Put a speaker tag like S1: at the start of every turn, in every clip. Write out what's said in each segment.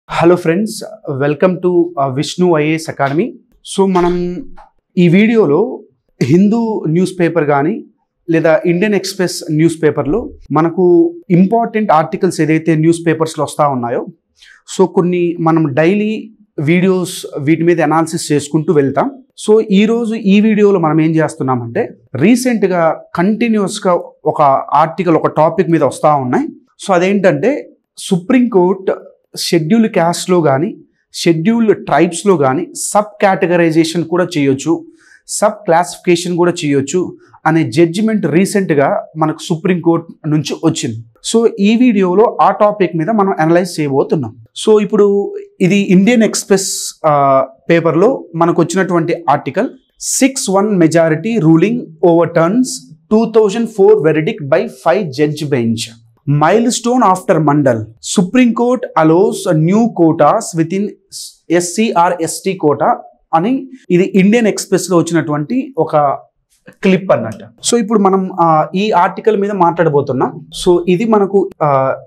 S1: Hello friends, welcome to Vishnu IAS Academy. So మనం ఈ వీడియోలో హిందూ న్యూస్ పేపర్ కానీ లేదా ఇండియన్ ఎక్స్ప్రెస్ న్యూస్ పేపర్లో మనకు ఇంపార్టెంట్ ఆర్టికల్స్ ఏదైతే న్యూస్ పేపర్స్లో వస్తూ ఉన్నాయో సో కొన్ని మనం డైలీ వీడియోస్ వీటి మీద అనాలిసిస్ చేసుకుంటూ వెళ్తాం. సో ఈరోజు ఈ వీడియోలో మనం ఏం చేస్తున్నామంటే రీసెంట్గా కంటిన్యూస్గా ఒక ఆర్టికల్ ఒక టాపిక్ మీద వస్తూ ఉన్నాయి. సో అదేంటంటే సుప్రీంకోర్టు షెడ్యూల్డ్ క్యాస్ట్లో కానీ షెడ్యూల్డ్ ట్రైబ్స్లో కానీ సబ్ కేటగరైజేషన్ కూడా చేయొచ్చు, సబ్ క్లాసిఫికేషన్ కూడా చేయొచ్చు అనే జడ్జిమెంట్ రీసెంట్గా మనకు సుప్రీంకోర్టు నుంచి వచ్చింది. సో ఈ వీడియోలో ఆ టాపిక్ మీద మనం అనలైజ్ చేయబోతున్నాం. సో ఇప్పుడు ఇది ఇండియన్ ఎక్స్ప్రెస్ పేపర్లో మనకు వచ్చినటువంటి article 6-1 majority ruling over turns 2004 verdict by 5 judge bench. Milestone after Mandal. Supreme Court allows new quotas within SC or ST quota అని ఇది ఇండియన్ ఎక్స్ప్రెస్లో వచ్చినటువంటి ఒక క్లిప్ అన్నట్టు. సో ఇప్పుడు మనం ఈ ఆర్టికల్ మీద మాట్లాడబోతున్నాం. సో ఇది మనకు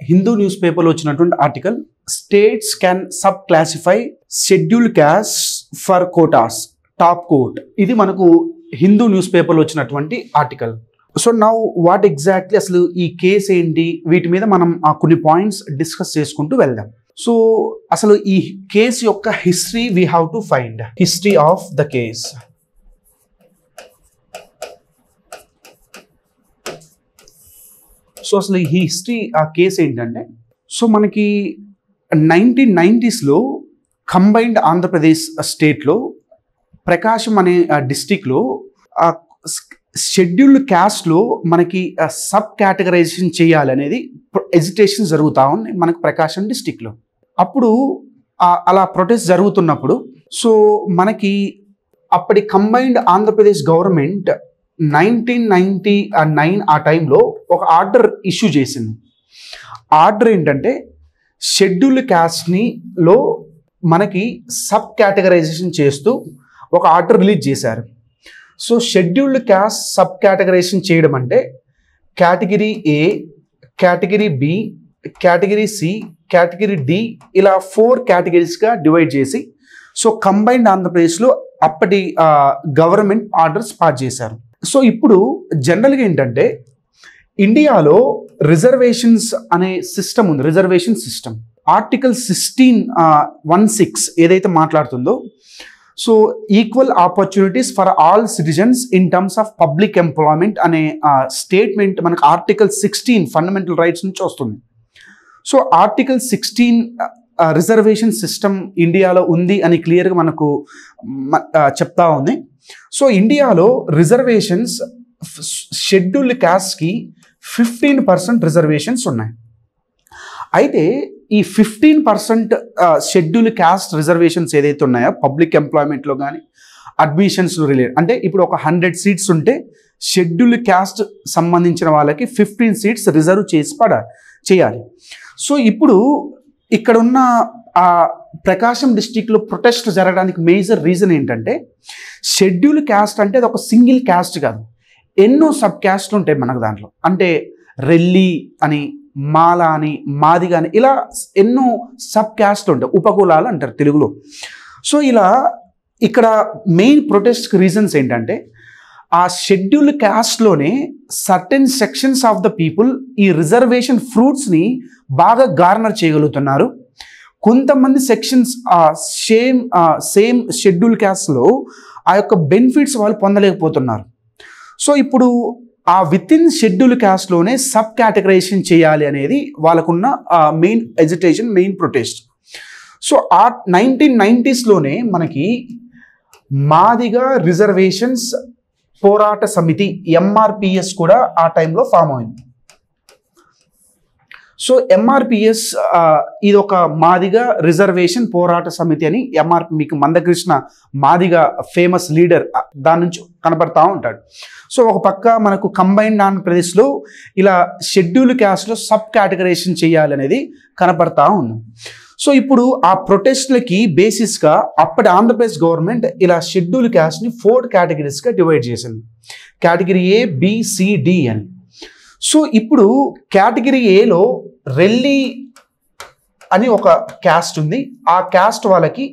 S1: హిందూ న్యూస్ పేపర్లో వచ్చినటువంటి article. States can sub classify scheduled caste for Kotas top court. ఇది మనకు హిందూ న్యూస్ పేపర్లో వచ్చినటువంటి article. So now what exactly అసలు ఈ కేసు ఏంటి, వీటి మీద మనం కొన్ని పాయింట్స్ డిస్కస్ చేసుకుంటూ వెళ్దాం. సో అసలు ఈ కేసు యొక్క history we have to find history of the case. So అసలు ఈ హిస్టరీ ఆ కేసు ఏంటంటే సో మనకి 1990s కంబైన్డ్ ఆంధ్రప్రదేశ్ స్టేట్లో ప్రకాశం అనే డిస్టిక్లో షెడ్యూల్డ్ క్యాస్ట్లో మనకి సబ్ కేటగరైజేషన్ చేయాలనేది ఎజిటేషన్ జరుగుతూ ఉంది మనకు ప్రకాశం డిస్టిక్లో. అప్పుడు అలా ప్రొటెస్ట్ జరుగుతున్నప్పుడు సో మనకి అప్పటి కంబైన్డ్ ఆంధ్రప్రదేశ్ గవర్నమెంట్ 1999 ఆ టైంలో ఒక ఆర్డర్ ఇష్యూ చేసింది. ఆర్డర్ ఏంటంటే షెడ్యూల్డ్ క్యాస్ట్లో మనకి సబ్ కేటగరైజేషన్ చేస్తూ ఒక ఆర్డర్ రిలీజ్ చేశారు. So scheduled caste sub categorization చేయడం అంటే category A, category B, category C, category D ఇలా 4 కేటగిరీస్గా డివైడ్ చేసి సో కంబైన్డ్ ఆంధ్రప్రదేశ్లో అప్పటి గవర్నమెంట్ ఆర్డర్స్ పాస్ చేశారు. సో ఇప్పుడు జనరల్గా ఏంటంటే ఇండియాలో రిజర్వేషన్స్ అనే సిస్టమ్ ఉంది. రిజర్వేషన్ సిస్టమ్ ఆర్టికల్ 16(1)(6) ఏదైతే మాట్లాడుతుందో so equal opportunities for all citizens in terms of public employment అనే స్టేట్మెంట్ మనకు ఆర్టికల్ 16 ఫండమెంటల్ రైట్స్ నుంచి వస్తుంది. సో ఆర్టికల్ 16 రిజర్వేషన్ సిస్టమ్ ఇండియాలో ఉంది అని క్లియర్గా మనకు చెప్తా ఉంది. సో ఇండియాలో రిజర్వేషన్స్ షెడ్యూల్డ్ క్యాస్ట్కి 15% రిజర్వేషన్స్ ఉన్నాయి. అయితే ఈ 15% షెడ్యూల్డ్ క్యాస్ట్ రిజర్వేషన్స్ ఏదైతే ఉన్నాయో పబ్లిక్ ఎంప్లాయ్మెంట్లో కానీ అడ్మిషన్స్లో రిలేటెడ్ అంటే ఇప్పుడు ఒక 100 సీట్స్ ఉంటే షెడ్యూల్డ్ క్యాస్ట్ సంబంధించిన వాళ్ళకి 15 సీట్స్ రిజర్వ్ చేయాలి. సో ఇప్పుడు ఇక్కడ ఉన్న ప్రకాశం డిస్టిక్లో ప్రొటెస్ట్ జరగడానికి మేజర్ రీజన్ ఏంటంటే షెడ్యూల్డ్ క్యాస్ట్ అంటే అది ఒక సింగిల్ క్యాస్ట్ కాదు, ఎన్నో సబ్ క్యాస్ట్లు ఉంటాయి మనకు దాంట్లో. అంటే రెల్లి అని, మాల అని, మాదిగ అని ఇలా ఎన్నో సబ్ క్యాస్ట్లు ఉంటాయి, ఉపకులాలు అంటారు తెలుగులో. సో ఇలా ఇక్కడ మెయిన్ ప్రొటెస్ట్కి రీజన్స్ ఏంటంటే ఆ షెడ్యూల్డ్ క్యాస్ట్లోనే certain sections of the people ఈ రిజర్వేషన్ ఫ్రూట్స్ని బాగా గార్నర్ చేయగలుగుతున్నారు. కొంతమంది సెక్షన్స్ సేమ్ షెడ్యూల్ క్యాస్ట్లో ఆ యొక్క బెనిఫిట్స్ వాళ్ళు పొందలేకపోతున్నారు. సో ఇప్పుడు ఆ విత్ ఇన్ షెడ్యూల్ క్యాస్ట్లోనే సబ్ కేటగరైజేషన్ చేయాలి అనేది వాళ్ళకున్న main agitation, main protest. So ఆ 1990s మనకి మాదిగ రిజర్వేషన్స్ పోరాట సమితి MRPS కూడా ఆ టైంలో ఫామ్ అయింది. సో MRPS ఇది ఒక మాదిగ రిజర్వేషన్ పోరాట సమితి అని మీకు మందకృష్ణ మాదిగ ఫేమస్ లీడర్ దాని నుంచి కనపడతా ఉంటాడు. సో ఒక పక్క మనకు కంబైన్డ్ ఆంధ్రప్రదేశ్లో ఇలా షెడ్యూల్డ్ క్యాస్ట్లో సబ్ కేటగరైజేషన్ చేయాలనేది కనపడతా ఉంది. సో ఇప్పుడు ఆ ప్రొటెస్ట్లకి బేసిస్గా అప్పటి ఆంధ్రప్రదేశ్ గవర్నమెంట్ ఇలా షెడ్యూల్డ్ క్యాస్ట్ని 4 కేటగిరీస్గా డివైడ్ చేసింది. Category A, B, C, D అని. సో ఇప్పుడు కేటగిరీ ఏలో రెల్లి అని ఒక క్యాస్ట్ ఉంది. ఆ క్యాస్ట్ వాళ్ళకి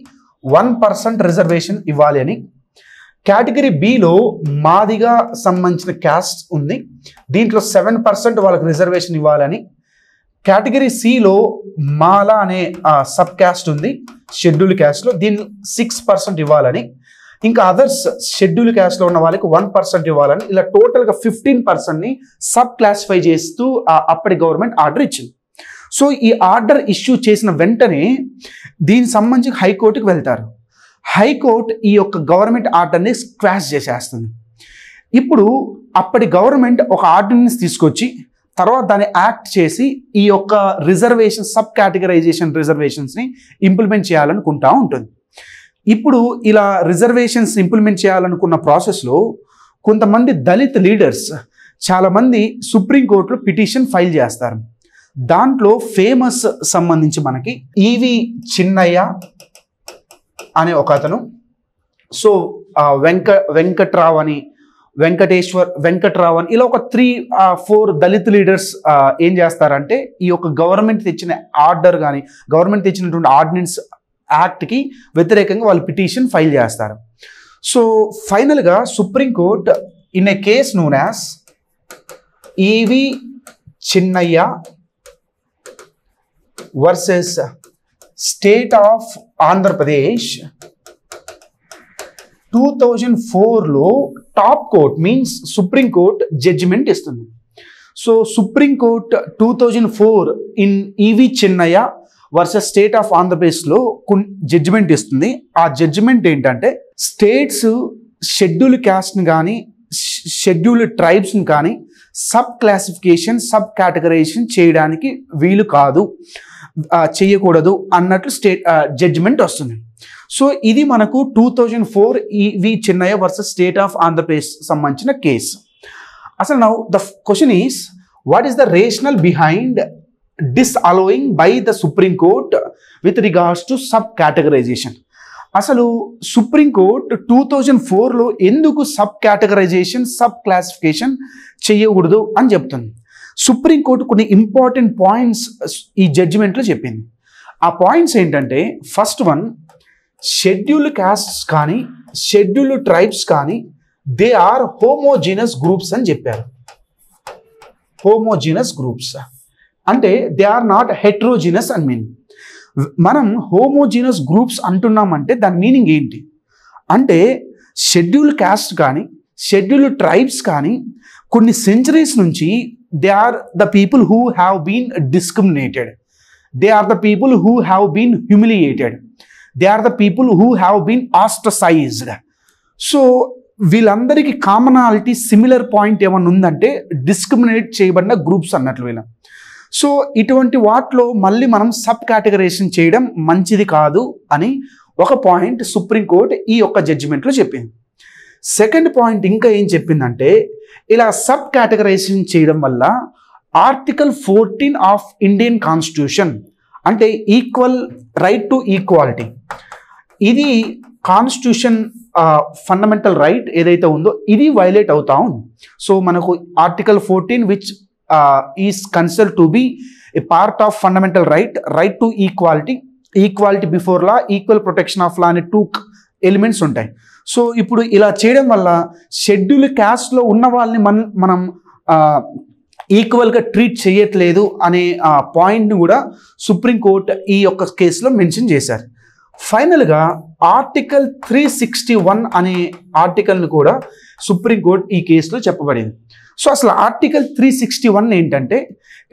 S1: 1% రిజర్వేషన్ ఇవ్వాలి అని. కేటగిరీ బిలో మాదిగా సంబంధించిన క్యాస్ట్ ఉంది, దీంట్లో 7% వాళ్ళకి రిజర్వేషన్ ఇవ్వాలని. కేటగిరీ సిలో మాలా అనే సబ్ క్యాస్ట్ ఉంది షెడ్యూల్ క్యాస్ట్లో, దీన్ని 6% ఇవ్వాలని. ఇంకా అదర్స్ షెడ్యూల్ క్యాస్ట్లో ఉన్న వాళ్ళకి 1% ఇవ్వాలని. ఇలా టోటల్గా 15%ని సబ్ క్లాసిఫై చేస్తూ అప్పటి గవర్నమెంట్ ఆర్డర్ ఇచ్చింది. సో ఈ ఆర్డర్ ఇష్యూ చేసిన వెంటనే దీనికి సంబంధించి హైకోర్టుకి వెళ్తారు. హైకోర్టు ఈ యొక్క గవర్నమెంట్ ఆర్డర్ని స్క్వాష్ చేసేస్తుంది. ఇప్పుడు అప్పటి గవర్నమెంట్ ఒక ఆర్డినెన్స్ తీసుకొచ్చి తర్వాత దాన్ని యాక్ట్ చేసి ఈ యొక్క రిజర్వేషన్ సబ్ కేటగరైజేషన్ రిజర్వేషన్స్ని ఇంప్లిమెంట్ చేయాలనుకుంటా ఉంటుంది. ఇప్పుడు ఇలా రిజర్వేషన్స్ ఇంప్లిమెంట్ చేయాలనుకున్న ప్రాసెస్లో కొంతమంది దళిత్ లీడర్స్ చాలామంది సుప్రీంకోర్టులో పిటిషన్ ఫైల్ చేస్తారు. దాంట్లో ఫేమస్ సంబంధించి మనకి ఈవి చిన్నయ్య అనే ఒక అతను, సో వెంకట్రావు అని, వెంకట్రావు అని, ఇలా ఒక 3-4 దళిత్ లీడర్స్ ఏం చేస్తారంటే ఈ యొక్క గవర్నమెంట్ తెచ్చిన ఆర్డర్ కానీ గవర్నమెంట్ తెచ్చినటువంటి ఆర్డినెన్స్ యాక్ట్కి వ్యతిరేకంగా వాళ్ళు పిటిషన్ ఫైల్ చేస్తారు. సో ఫైనల్గా supreme court in a case known as E V Chinnaiah versus state of Andhra Pradesh 2004లో top court means supreme court judgment ఇస్తుంది. So supreme court 2004 in E V Chinnaiah versus state of ఆంధ్రప్రదేశ్లో జడ్జిమెంట్ ఇస్తుంది. ఆ జడ్జిమెంట్ ఏంటంటే స్టేట్స్ షెడ్యూల్ క్యాస్ట్ని కానీ షెడ్యూల్ ట్రైబ్స్ని కానీ సబ్ క్లాసిఫికేషన్ సబ్ కేటగరైజేషన్ చేయడానికి వీలు కాదు, చేయకూడదు అన్నట్లు జడ్జిమెంట్ వస్తుంది. సో ఇది మనకు 2004 E V Chinnaiah versus state of Andhra Pradesh సంబంధించిన కేసు. అసలు now the question is what is the rationale behind disallowing by the Supreme Court with regards to sub categorization. అసలు సుప్రీంకోర్టు 2004లో ఎందుకు సబ్ కేటగరైజేషన్ సబ్ క్లాసిఫికేషన్ చేయకూడదు అని చెప్తుంది. సుప్రీంకోర్టు కొన్ని ఇంపార్టెంట్ పాయింట్స్ ఈ జడ్జిమెంట్లో చెప్పింది. ఆ పాయింట్స్ ఏంటంటే ఫస్ట్ వన్, షెడ్యూల్ కాస్ట్స్ కానీ షెడ్యూల్ ట్రైబ్స్ కానీ దే ఆర్ హోమోజీనస్ గ్రూప్స్ అని చెప్పారు. హోమోజీనస్ గ్రూప్స్ అంటే దే ఆర్ నాట్ హెట్రోజీనస్ అని మీనింగ్. మనం హోమోజీనస్ గ్రూప్స్ అంటున్నామంటే దాని మీనింగ్ ఏంటి అంటే షెడ్యూల్ కాస్ట్ కానీ షెడ్యూల్ ట్రైబ్స్ కానీ కొన్ని సెంచరీస్ నుంచి they are the people who have been discriminated, they are the people who have been humiliated, they are the people who have been ostracised. So వీళ్ళందరికీ commonality similar point ఏమన్నా ఉందంటే discriminate చేయబడిన groups అన్నట్లు వీళ్ళ. So ఇటువంటి వాటిలో మళ్ళీ మనం సబ్ కేటగరైజేషన్ చేయడం మంచిది కాదు అని ఒక పాయింట్ సుప్రీంకోర్టు ఈ యొక్క జడ్జిమెంట్లో చెప్పింది. సెకండ్ పాయింట్ ఇంకా ఏం చెప్పిందంటే ఇలా సబ్ కేటగరైజేషన్ చేయడం వల్ల ఆర్టికల్ 14 ఆఫ్ ఇండియన్ కాన్స్టిట్యూషన్ అంటే ఈక్వల్ రైట్ టు ఈక్వాలిటీ, ఇది కాన్స్టిట్యూషన్ ఫండమెంటల్ రైట్ ఏదైతే ఉందో ఇది వైలేట్ అవుతా ఉంది. సో మనకు article 14 which is considered to be a part of fundamental right to equality before law, equal protection of law అనే 2 elements ఉంటాయి. సో ఇప్పుడు ఇలా చేయడం వల్ల షెడ్యూల్ క్యాస్ట్లో ఉన్న వాళ్ళని మనం ఈక్వల్గా ట్రీట్ చేయట్లేదు అనే పాయింట్ని కూడా సుప్రీంకోర్టు ఈ యొక్క కేసులో మెన్షన్ చేశారు. ఫైనల్గా ఆర్టికల్ 361 అనే ఆర్టికల్ని కూడా సుప్రీంకోర్టు ఈ కేసులో చెప్పబడింది. సో అసలు ఆర్టికల్ 361 ఏంటంటే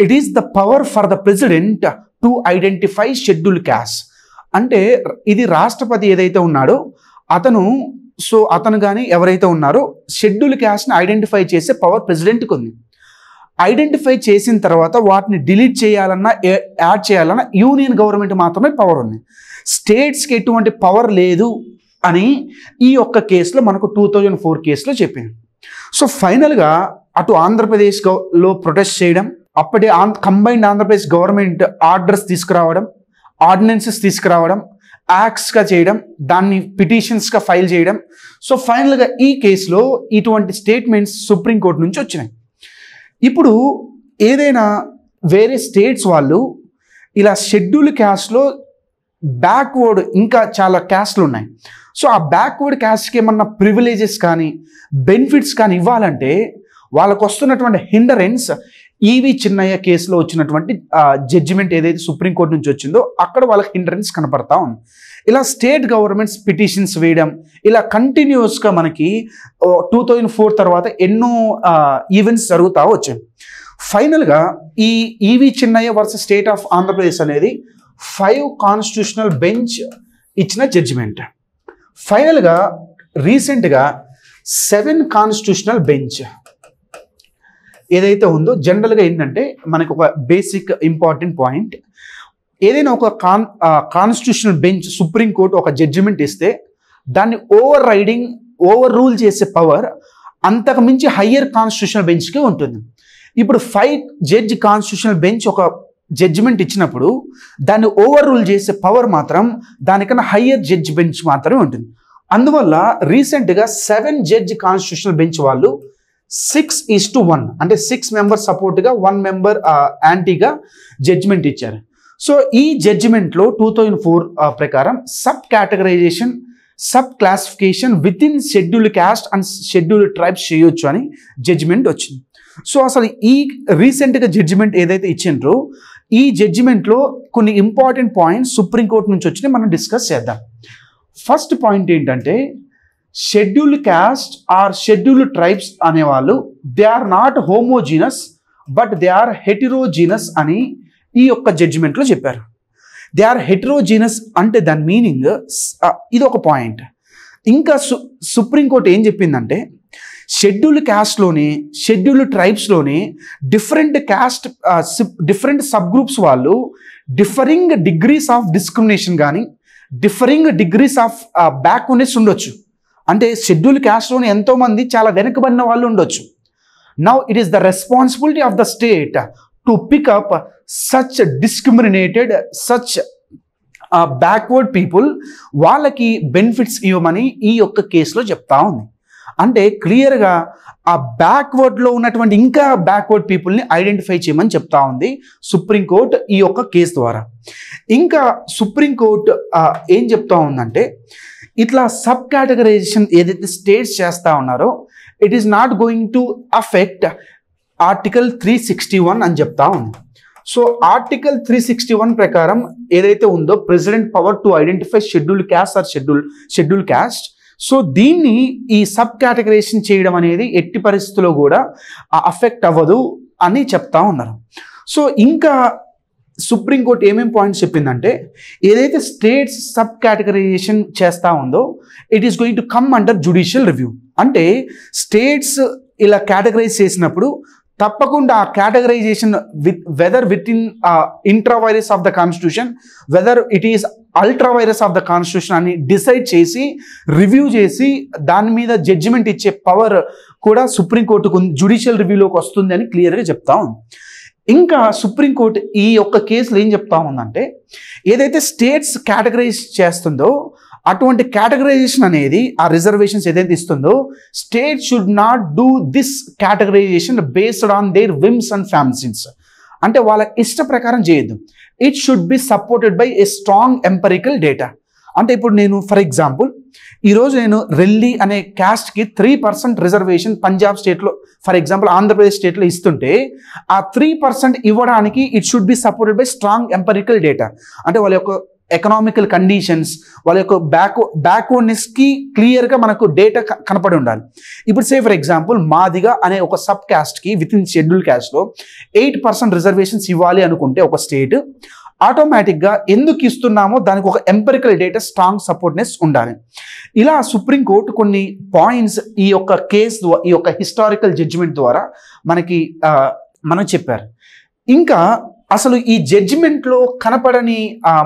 S1: it is the power for the president to identify schedule caste. అంటే ఇది రాష్ట్రపతి ఏదైతే ఉన్నాడో అతను కానీ ఎవరైతే ఉన్నారో షెడ్యూల్ క్యాస్ట్ని ఐడెంటిఫై చేసే పవర్ ప్రెసిడెంట్కి ఉంది. ఐడెంటిఫై చేసిన తర్వాత వాటిని డిలీట్ చేయాలన్నా యాడ్ చేయాలన్నా యూనియన్ గవర్నమెంట్ మాత్రమే పవర్ ఉంది, స్టేట్స్కి ఎటువంటి పవర్ లేదు అని ఈ ఒక్క కేసులో మనకు 2004 కేసులో చెప్పింది. సో ఫైనల్గా అటు ఆంధ్రప్రదేశ్లో ప్రొటెస్ట్ చేయడం, అప్పటి కంబైన్డ్ ఆంధ్రప్రదేశ్ గవర్నమెంట్ ఆర్డర్స్ తీసుకురావడం, ఆర్డినెన్సెస్ తీసుకురావడం, యాక్ట్స్గా చేయడం, దాన్ని పిటిషన్స్గా ఫైల్ చేయడం. సో ఫైనల్గా ఈ కేసులో ఇటువంటి స్టేట్మెంట్స్ సుప్రీంకోర్టు నుంచి వచ్చినాయి. ఇప్పుడు ఏదైనా వేరే స్టేట్స్ వాళ్ళు ఇలా షెడ్యూల్ క్యాస్ట్లో బ్యాక్వర్డ్ ఇంకా చాలా క్యాస్ట్లు ఉన్నాయి. సో ఆ బ్యాక్వర్డ్ క్యాస్ట్కి ఏమన్నా ప్రివిలేజెస్ కానీ బెనిఫిట్స్ కానీ ఇవ్వాలంటే వాళ్ళకు వస్తున్నటువంటి హిండరెన్స్ ఈవి చిన్నయ్య కేసులో వచ్చినటువంటి జడ్జిమెంట్ ఏదైతే సుప్రీంకోర్టు నుంచి వచ్చిందో అక్కడ వాళ్ళకి హిండరెన్స్ కనపడతా ఉంది. ఇలా స్టేట్ గవర్నమెంట్స్ పిటిషన్స్ వేయడం, ఇలా కంటిన్యూస్గా మనకి 2004 తర్వాత ఎన్నో ఈవెంట్స్ జరుగుతూ వచ్చాయి. ఫైనల్గా ఈ E V Chinnaiah versus state of Andhra Pradesh అనేది 5 కాన్స్టిట్యూషనల్ బెంచ్ ఇచ్చిన జడ్జిమెంట్. ఫైనల్గా రీసెంట్గా 7 కాన్స్టిట్యూషనల్ బెంచ్ ఏదైతే ఉందో, జనరల్గా ఏంటంటే మనకు ఒక బేసిక్ ఇంపార్టెంట్ పాయింట్, ఏదైనా ఒక కాన్స్టిట్యూషనల్ బెంచ్ సుప్రీంకోర్టు ఒక జడ్జిమెంట్ ఇస్తే దాన్ని ఓవర్ రూల్ చేసే పవర్ అంతకు మించి హయ్యర్ కాన్స్టిట్యూషనల్ బెంచ్కే ఉంటుంది. ఇప్పుడు 5 జడ్జ్ కాన్స్టిట్యూషనల్ బెంచ్ ఒక జడ్జిమెంట్ ఇచ్చినప్పుడు దాన్ని ఓవర్ రూల్ చేసే పవర్ మాత్రం దానికన్నా హయ్యర్ జడ్జ్ బెంచ్ మాత్రమే ఉంటుంది. అందువల్ల రీసెంట్గా 7 జడ్జ్ కాన్స్టిట్యూషనల్ బెంచ్ వాళ్ళు 6:1 అంటే 6 మెంబర్ సపోర్ట్గా 1 మెంబర్ యాంటీగా జడ్జిమెంట్ ఇచ్చారు. సో ఈ జడ్జిమెంట్లో 2004 ప్రకారం sub categorisation, sub classification with in scheduled caste and scheduled tribes చేయొచ్చు అని జడ్జిమెంట్ వచ్చింది. సో అసలు ఈ రీసెంట్గా జడ్జిమెంట్ ఏదైతే ఇచ్చిండ్రో ఈ జడ్జిమెంట్లో కొన్ని ఇంపార్టెంట్ పాయింట్స్ సుప్రీంకోర్టు నుంచి వచ్చినాయి, మనం డిస్కస్ చేద్దాం. ఫస్ట్ పాయింట్ ఏంటంటే scheduled caste or scheduled tribes అనేవాళ్ళు they are not homogeneous but they are heterogeneous అని ఈ యొక్క జడ్జిమెంట్లో చెప్పారు. దే ఆర్ హెటిరోజీనస్ అంటే దాని మీనింగ్ ఇది ఒక పాయింట్. ఇంకా సుప్రీంకోర్టు ఏం చెప్పిందంటే షెడ్యూల్డ్ క్యాస్ట్లోని షెడ్యూల్డ్ ట్రైబ్స్లోని డిఫరెంట్ సబ్ గ్రూప్స్ వాళ్ళు డిఫరింగ్ డిగ్రీస్ ఆఫ్ డిస్క్రిమినేషన్ కానీ డిఫరింగ్ డిగ్రీస్ ఆఫ్ బ్యాక్వర్డ్నెస్ ఉండొచ్చు. అంటే షెడ్యూల్డ్ క్యాస్ట్లోని ఎంతోమంది చాలా వెనుకబడిన వాళ్ళు ఉండొచ్చు. Now it is the responsibility of the state to pick up such discriminated such backward people, వాళ్ళకి బెనిఫిట్స్ ఇవ్వమని ఈ యొక్క కేసులో చెప్తా ఉంది. అంటే క్లియర్గా ఆ బ్యాక్వర్డ్లో ఉన్నటువంటి ఇంకా బ్యాక్వర్డ్ పీపుల్ని ఐడెంటిఫై చేయమని చెప్తా ఉంది సుప్రీంకోర్టు ఈ యొక్క కేసు ద్వారా. ఇంకా సుప్రీంకోర్టు ఏం చెప్తా ఉందంటే ఇట్లా సబ్ కేటగరైజేషన్ ఏదైతే స్టేట్స్ చేస్తూ ఉన్నారో it is not going to affect article 361 అని చెప్తా ఉంది. సో ఆర్టికల్ 361 ప్రకారం ఏదైతే ఉందో president power to identify scheduled caste or scheduled caste. So దీన్ని ఈ సబ్ కేటగరైజేషన్ చేయడం అనేది ఎట్టి పరిస్థితుల్లో కూడా అఫెక్ట్ అవ్వదు అని చెప్తా ఉన్నారు. సో ఇంకా సుప్రీంకోర్టు ఏమేమి పాయింట్స్ చెప్పిందంటే ఏదైతే స్టేట్స్ సబ్ కేటగరైజేషన్ చేస్తూ ఉందో it is going to come under judicial review. అంటే స్టేట్స్ ఇలా కేటగరైజ్ చేసినప్పుడు తప్పకుండా ఆ categorization whether within intra vires of the constitution whether it is ultra vires of the constitution అని డిసైడ్ చేసి రివ్యూ చేసి దాని మీద జడ్జిమెంట్ ఇచ్చే పవర్ కూడా సుప్రీంకోర్టుకు జ్యుడిషియల్ రివ్యూలోకి వస్తుంది అని క్లియర్గా చెప్తా ఉంది. ఇంకా సుప్రీంకోర్టు ఈ యొక్క కేసులో ఏం చెప్తా ఉందంటే ఏదైతే స్టేట్స్ కేటగరైజ్ చేస్తుందో అటువంటి కేటగరైజేషన్ అనేది ఆ రిజర్వేషన్స్ ఏదైతే ఇస్తుందో state should not do this categorisation based on their whims and fancies. అంటే వాళ్ళ ఇష్ట ప్రకారం చేయొద్దు. It should be supported by a strong empirical data. అంటే ఇప్పుడు నేను ఫర్ ఎగ్జాంపుల్ ఈరోజు నేను రెల్లి అనే క్యాస్ట్కి 3% రిజర్వేషన్ పంజాబ్ స్టేట్లో ఫర్ ఎగ్జాంపుల్ ఆంధ్రప్రదేశ్ స్టేట్లో ఇస్తుంటే ఆ 3% ఇవ్వడానికి it should be supported by strong empirical data. అంటే వాళ్ళ యొక్క ఎకనామికల్ కండిషన్స్ వాళ్ళ యొక్క బ్యాక్వర్డ్నెస్కి క్లియర్గా మనకు డేటా కనపడి ఉండాలి. ఇప్పుడు సే ఫర్ ఎగ్జాంపుల్ మాదిగా అనే ఒక సబ్ క్యాస్ట్కి విత్ ఇన్ షెడ్యూల్ క్యాస్ట్లో 8% రిజర్వేషన్స్ ఇవ్వాలి అనుకుంటే ఒక స్టేట్ ఆటోమేటిక్గా ఎందుకు ఇస్తున్నామో దానికి ఒక ఎంపరికల్ డేటా స్ట్రాంగ్ సపోర్ట్నెస్ ఉండాలి. ఇలా సుప్రీంకోర్టు కొన్ని పాయింట్స్ ఈ యొక్క కేసు ఈ యొక్క హిస్టారికల్ జడ్జిమెంట్ ద్వారా మనకు చెప్పారు. ఇంకా అసలు ఈ జడ్జిమెంట్లో కనపడని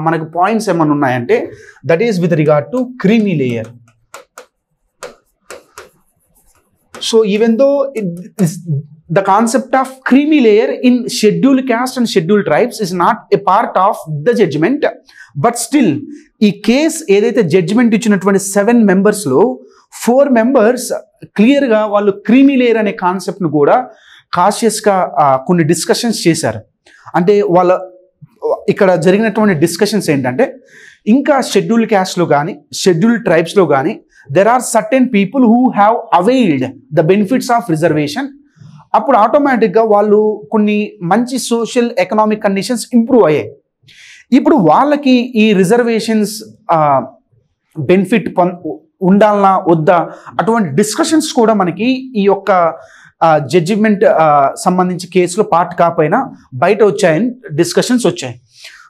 S1: మనకు పాయింట్స్ ఏమైనా ఉన్నాయంటే that is with regard to creamy layer. So even though the concept of creamy layer in scheduled caste and scheduled tribes is not a part of the judgment, but still ఈ case ఏదైతే judgement ఇచ్చినటువంటి 7 మెంబర్స్లో 4 members క్లియర్గా వాళ్ళు creamy layer అనే కాన్సెప్ట్ను కూడా కాషియస్గా కొన్ని discussions చేశారు. అంటే వాళ్ళ ఇక్కడ జరిగినటువంటి డిస్కషన్స్ ఏంటంటే, ఇంకా షెడ్యూల్ క్యాస్ట్లో కానీ షెడ్యూల్ ట్రైబ్స్లో కానీ there are certain people who have availed the benefits of reservation. అప్పుడు ఆటోమేటిక్గా వాళ్ళు కొన్ని మంచి సోషల్ ఎకనామిక్ కండిషన్స్ ఇంప్రూవ్ అయ్యాయి. ఇప్పుడు వాళ్ళకి ఈ రిజర్వేషన్స్ బెనిఫిట్ ఉండాలనా వద్దా అటువంటి డిస్కషన్స్ కూడా మనకి ఈ యొక్క జడ్జిమెంట్ సంబంధించి కేసులో పార్ట్ కాకపోయినా బయట వచ్చాయని డిస్కషన్స్ వచ్చాయి.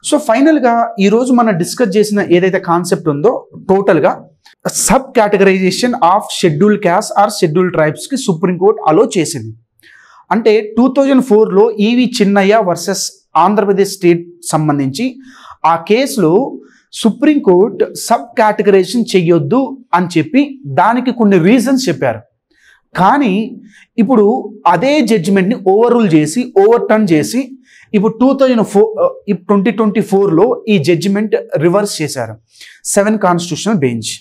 S1: సో ఫైనల్గా ఈరోజు మనం డిస్కస్ చేసిన ఏదైతే కాన్సెప్ట్ ఉందో టోటల్గా sub categorization of schedule caste or schedule ట్రైబ్స్కి సుప్రీంకోర్టు అలో చేసింది. అంటే 2004లో E V Chinnaiah versus Andhra Pradesh state సంబంధించి ఆ కేసులో సుప్రీంకోర్టు సబ్ కేటగరైజేషన్ చెయ్యొద్దు అని చెప్పి దానికి కొన్ని రీజన్స్ చెప్పారు. కానీ ఇప్పుడు అదే జడ్జిమెంట్ని ఓవర్టర్న్ చేసి ఇప్పుడు 2024లో ఈ జడ్జిమెంట్ రివర్స్ చేశారు 7 కాన్స్టిట్యూషనల్ బెంచ్.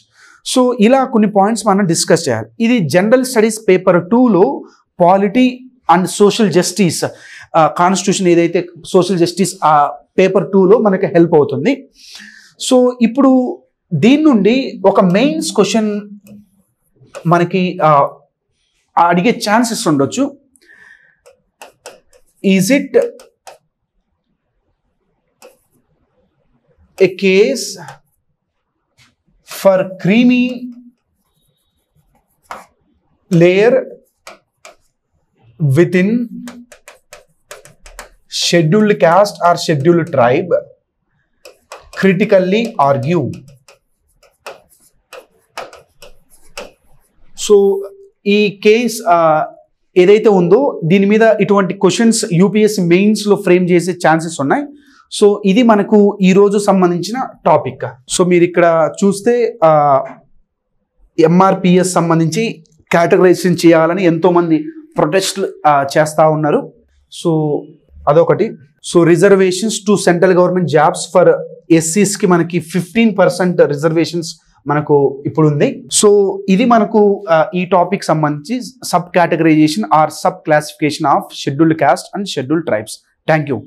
S1: సో ఇలా కొన్ని పాయింట్స్ మనం డిస్కస్ చేయాలి. ఇది జనరల్ స్టడీస్ పేపర్ 2లో polity and social justice constitution ఏదైతే సోషల్ జస్టిస్ పేపర్ 2లో మనకి హెల్ప్ అవుతుంది. సో ఇప్పుడు దీని నుండి ఒక మెయిన్స్ క్వశ్చన్ మనకి అడిగే ఛాన్సెస్ ఉండొచ్చు. Is it a case for creamy layer within scheduled caste or scheduled tribe? Critically argue. So ఈ కేస్ ఏదైతే ఉందో దీని మీద ఇటువంటి క్వశ్చన్స్ యూపీఎస్సీ మెయిన్స్లో ఫ్రేమ్ చేసే ఛాన్సెస్ ఉన్నాయి. సో ఇది మనకు ఈరోజు సంబంధించిన టాపిక్. సో మీరు ఇక్కడ చూస్తే ఎంఆర్పిఎస్ సంబంధించి కేటగరైజేషన్ చేయాలని ఎంతోమంది ప్రొటెస్ట్లు చేస్తూ ఉన్నారు. సో అదొకటి. So reservations to central government jobs for ఎస్సీస్కి మనకి 15% రిజర్వేషన్స్ మనకు ఇప్పుడు ఉంది. సో ఇది మనకు ఈ టాపిక్ సంబంధించి sub categorization or sub classification of scheduled caste and scheduled tribes. Thank you.